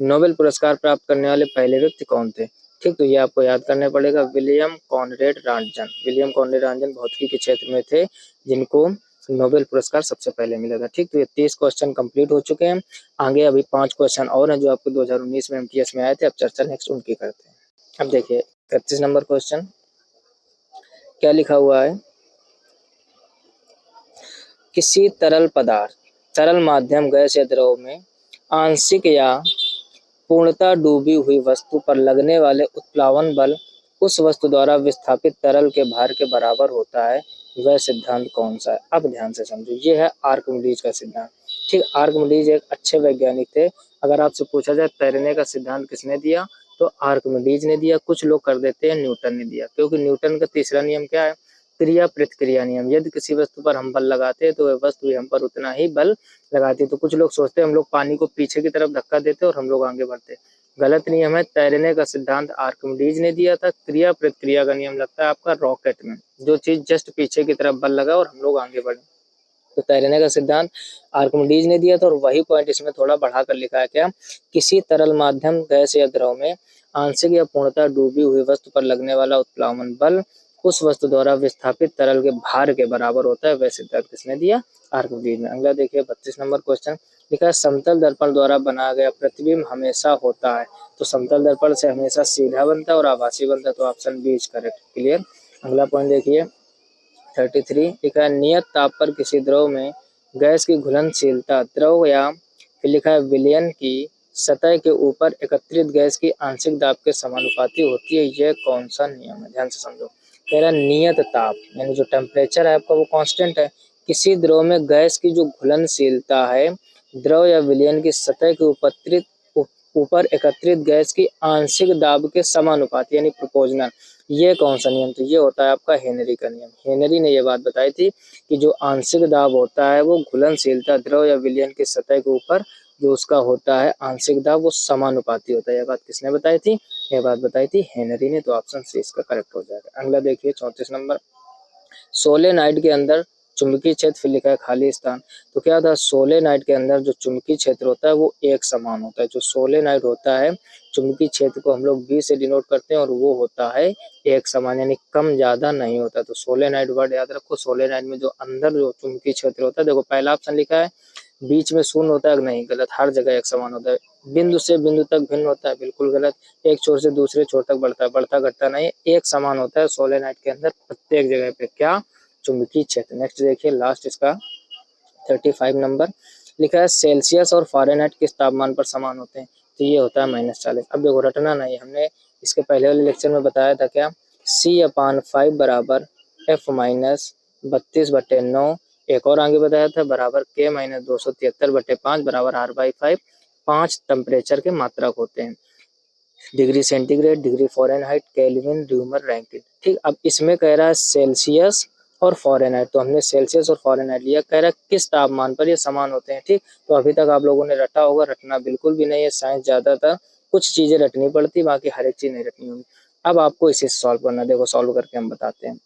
नोबेल पुरस्कार प्राप्त करने वाले पहले व्यक्ति कौन थे? ठीक, तो ये आपको याद करने पड़ेगा, William Conrad Röntgen. William Conrad Röntgen भौतिकी के क्षेत्र में थे, जिनको नोबेल पुरस्कार सबसे पहले मिला था। ठीक, तो ये 30 क्वेश्चन कंप्लीट हो चुके हैं। आगे अभी 5 क्वेश्चन और हैं जो आपको 2019 में एमटीएस में आए थे। अब चर्चा नेक्स्ट उनकी करते हैं। अब देखिए 31 नंबर क्वेश्चन क्या लिखा हुआ है। किसी तरल पदार्थ, तरल माध्यम, गैस या द्रव में आंशिक या पूर्णतः डूबी हुई वस्तु पर लगने वाले उत्प्लावन बल उस वस्तु द्वारा विस्थापित तरल के भार के बराबर होता है, वह सिद्धांत कौन सा है। अब ध्यान से समझो, ये है आर्किमिडीज का सिद्धांत। ठीक, आर्किमिडीज एक अच्छे वैज्ञानिक थे। अगर आपसे पूछा जाए तैरने का सिद्धांत किसने दिया, तो आर्किमिडीज ने दिया। कुछ लोग कर देते हैं न्यूटन ने दिया, क्योंकि न्यूटन का तीसरा नियम क्या है, क्रिया प्रतिक्रिया नियम। यदि किसी वस्तु पर हम बल लगाते हैं तो वह वस्तु भी हम पर उतना ही बल लगाती है। तो कुछ लोग सोचते हैं हम लोग पानी को पीछे की तरफ धक्का देते और हम लोग आगे बढ़ते। गलत नियम है। तैरने का सिद्धांत आर्किमिडीज ने दिया था। क्रिया प्रतिक्रिया का नियम लगता है आपका रॉकेट में, जो चीज जस्ट पीछे की तरफ बल लगा और हम लोग आगे बढ़े। तो तैरने का सिद्धांत आर्किमिडीज ने दिया था। और वही पॉइंट इसमें थोड़ा बढ़ाकर लिखा है क्या, किसी तरल माध्यम, गैस या द्रव में आंशिक या पूर्णतः डूबी हुई वस्तु पर लगने वाला उत्प्लावन बल उस वस्तु द्वारा विस्थापित तरल के भार के बराबर होता है, वह सिद्धांत किसने दिया, आर्किमिडीज ने। अगला देखिए 32 नंबर क्वेश्चन लिखा है, समतल दर्पण द्वारा बनाया गया प्रतिबिंब हमेशा होता है। तो समतल दर्पण से हमेशा सीधा बनता है और आभासी बनता है, तो option B is correct. Clear. अगला पॉइंट देखिए 33 लिखा है, नियत ताप पर किसी द्रव में गैस की घुलनशीलता द्रव या फिर लिखा है विलयन की सतह के ऊपर एकत्रित गैस की आंशिक दाब के समानुपाती होती है, यह कौन सा नियम है। ध्यान से समझो, कह रहा है नियत ताप यानी जो टेम्परेचर है आपका वो कांस्टेंट है। किसी द्रव में गैस की जो घुलनशीलता है द्रव या विलयन की सतह के ऊपर एकत्रित गैस की आंशिक दाब के समानुपाती यानी प्रोपोर्शनल, ये कौन सा नियम, तो ये होता है आपका हेनरी का नियम। हेनरी ने यह बात बताई थी कि जो आंशिक दाब होता है वो घुलनशीलता द्रव या विलयन की सतह के ऊपर जो उसका होता है आंशिक दाब वो समानुपाती होता है। यह बात किसने बताई थी, यह बात बताई थी हेनरी ने। तो ऑप्शन सी इसका करेक्ट हो जाएगा। अगला देखिए 34 नंबर, सोलेनाइड के अंदर चुंबकीय क्षेत्र, फिर लिखा है खाली स्थान। तो क्या था, सोलेनाइड के अंदर जो चुंबकीय क्षेत्र होता है वो एक समान होता है। जो सोलेनाइड होता है चुंबकीय क्षेत्र को हम लोग बी से डिनोट करते हैं और वो होता है एक समान, यानी कम ज्यादा नहीं होता। तो सोलेनाइड वर्ड याद रखो। सोलेनाइड में जो अंदर जो चुंबकीय क्षेत्र होता है, देखो पहला ऑप्शन लिखा है बीच में शून्य होता है, नहीं गलत, हर जगह एक समान होता है। बिंदु से बिंदु तक भिन्न होता है, बिल्कुल गलत। एक छोर से दूसरे छोर तक बढ़ता है, बढ़ता घटता नहीं, एक समान होता है सोलेनाइड के अंदर प्रत्येक जगह पे क्या, चुंबकीय क्षेत्र। नेक्स्ट देखिए लास्ट इसका 35 नंबर लिखा है, सेल्सियस और फ़ारेनहाइट किस तापमान पर समान होते हैं, तो ये होता है -40। अब देखो रटना नहीं, हमने इसके पहले वाले लेक्चर में बताया था क्या, C/5 बराबर F-32/9। एक और आगे बताया था बराबर K-273/5 बराबर R/5। 5 टेम्परेचर के मात्रक होते हैं, degree centigrade, degree Fahrenheit, Kelvin, Reaumur, Rankine. ठीक, अब इसमें कह रहा है सेल्सियस और फ़ारेनहाइट, तो हमने सेल्सियस और फ़ारेनहाइट लिया। कह रहा है किस तापमान पर ये समान होते हैं। ठीक, तो अभी तक आप लोगों ने रटा होगा, रटना बिल्कुल भी नहीं है। साइंस ज्यादातर कुछ चीजें रटनी पड़ती, बाकी हर एक चीज नहीं रटनी होगी। अब आपको इसे सॉल्व करना, देखो सॉल्व करके हम बताते हैं।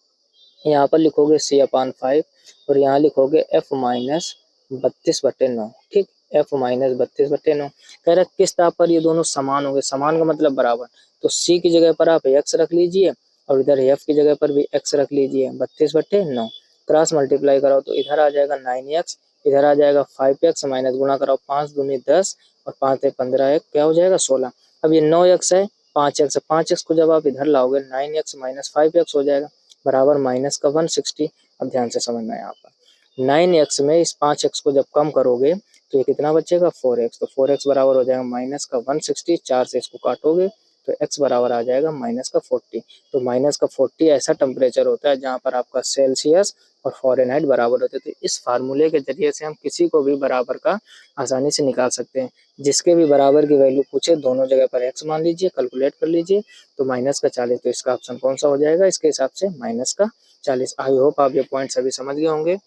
यहाँ पर लिखोगे C/5 और यहाँ लिखोगे F-32/9। ठीक, F-32/9 कह रहा है किस ताप पर ये दोनों समान होंगे। समान का मतलब बराबर, तो C की जगह पर आप x रख लीजिए और इधर F की जगह पर भी x रख लीजिए। 32/9 क्रॉस मल्टीप्लाई कराओ तो इधर आ जाएगा 9x, इधर आ जाएगा 5x, माइनस गुणा कराओ 5 दूनी 10 और 5 15, क्या हो जाएगा 16। अब ये 9x है, 5x है, 5x को जब आप इधर लाओगे 9x माइनस 5x हो जाएगा बराबर माइनस का 160। अब ध्यान से समझना है, यहाँ पर 9x में इस 5x को जब कम करोगे तो ये कितना बचेगा 4x। तो 4x बराबर हो जाएगा माइनस का 160, 4 से इसको काटोगे तो x बराबर आ जाएगा माइनस का 40। तो माइनस का 40 ऐसा टेम्परेचर होता है जहाँ पर आपका सेल्सियस और फ़ारेनहाइट बराबर होते हैं। तो इस फार्मूले के जरिए से हम किसी को भी बराबर का आसानी से निकाल सकते हैं। जिसके भी बराबर की वैल्यू पूछे दोनों जगह पर x मान लीजिए, कैलकुलेट कर लीजिए तो माइनस का 40। तो इसका ऑप्शन कौन सा हो जाएगा इसके हिसाब से, माइनस का 40। आई होप आप ये पॉइंट सभी समझ गए होंगे।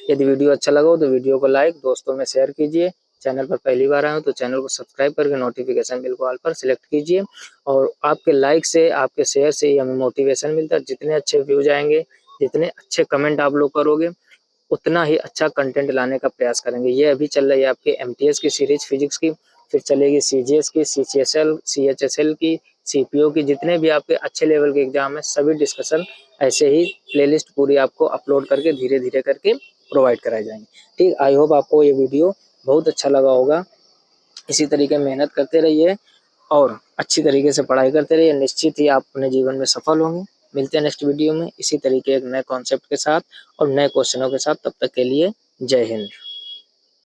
यदि वीडियो अच्छा लगा हो तो वीडियो को लाइक, दोस्तों में शेयर कीजिए। चैनल पर पहली बार आए हो तो चैनल को सब्सक्राइब करके नोटिफिकेशन बिल को ऑल पर सिलेक्ट कीजिए। और आपके लाइक से, आपके शेयर से ही हमें मोटिवेशन मिलता है। जितने अच्छे व्यूज आएंगे, जितने अच्छे कमेंट आप लोग करोगे, उतना ही अच्छा कंटेंट लाने का प्रयास करेंगे। ये अभी चल रही है आपके एमटीएस की सीरीज फिजिक्स की, फिर चलेगी सीजीएस की, सीएचएसएल की, सीपीओ की। जितने भी आपके अच्छे लेवल के एग्जाम है सभी डिस्कशन ऐसे ही प्लेलिस्ट पूरी आपको अपलोड करके धीरे धीरे करके प्रोवाइड कराए जाएंगे। ठीक, आई होप आपको ये वीडियो बहुत अच्छा लगा होगा। इसी तरीके मेहनत करते रहिए और अच्छी तरीके से पढ़ाई करते रहिए, निश्चित ही आप अपने जीवन में सफल होंगे। मिलते हैं नेक्स्ट वीडियो में इसी तरीके एक नए कॉन्सेप्ट के साथ और नए क्वेश्चनों के साथ। तब तक के लिए जय हिंद।